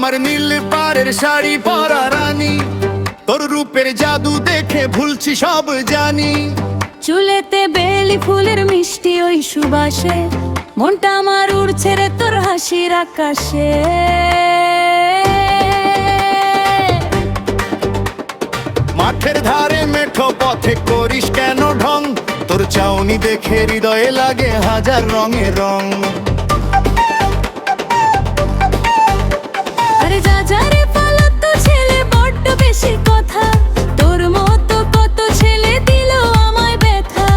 আমার নীল পাড়ের শাড়ি পরা রানী, তোর রূপের জাদু দেখে ভুলছি সব জানি। চুলেতে বেলি ফুলের মিষ্টি ওই সুবাসে, মনটা আমার উড়ছে রে তোর হাসির আকাশে। মাঠের ধারে মেঠো পথে করিস কেন ঢং, তোর চাউনি দেখে হৃদয়ে লাগে হাজার রঙের রং। আরে যা যা রে পালাতো ছেলে বড্ড বেশি কথা, তোর মতো কত ছেলে দিল আমায় ব্যথা।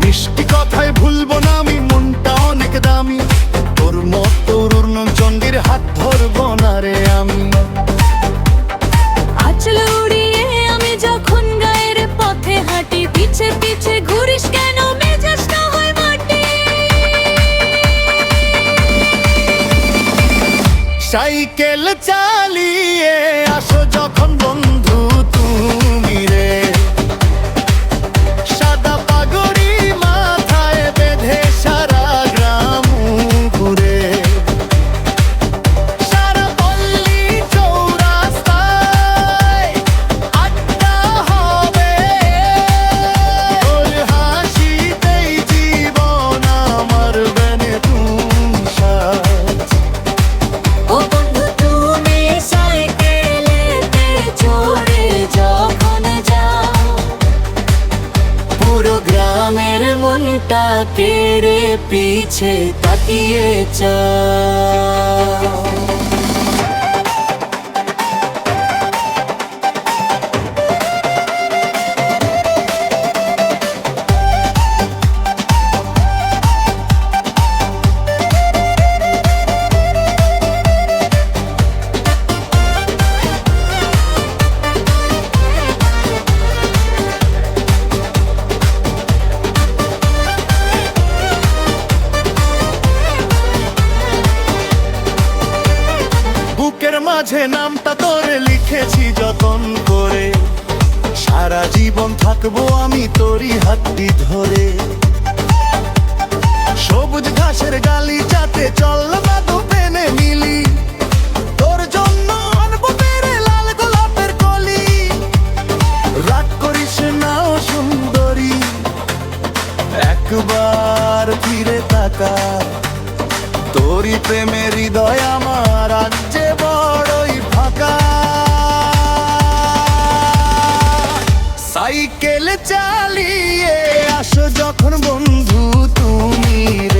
মিষ্টি কথায় ভুলবো না আমি, মনটা অনেক দামি, তোর মতো চণ্ডীর হাত ধরবো না রে আমি। আঁচল উড়িয়ে আমি যখন গায়ের পথে হাঁটি, পিছে পিছে ঘুরিস কেন মেজাজ না হয় মাটি। সাইকেল চালিয়ে আসো যখন বন্ধু তুমি রে, সাদা পাগড়ি মাথায় বেঁধে সারা গ্রাম ঘুরে। সারা পল্লী চৌরাস্তায় আড্ডা হবে, ওর হাসিতেই জীবন আমার বেনে তুমি সাজ। ও বন্ধু তুমি সাইকেলেতে চড়ে যখন যাও, পুরো গ্রামের মনটা কেড়ে পিছে তাকিয়ে চাও। বুকের মাঝে নামটা তোরে লিখেছি যতন করে, সারা জীবন থাকবো আমি তোরই হাতটি ধরে। সবুজ ঘাসের গালিচাতে চল বাদু পেনে মিলি, তোর জন্য আনবো পেরে লাল গোলাপের কলি। রাগ করিস না ও সুন্দরী, একবার ফিরে তাকা, তোরই প্রেমের হৃদয় আমার আজ যে বড়ই ফাঁকা। সাইকেল চালিয়ে আসো যখন বন্ধু তুমি রে,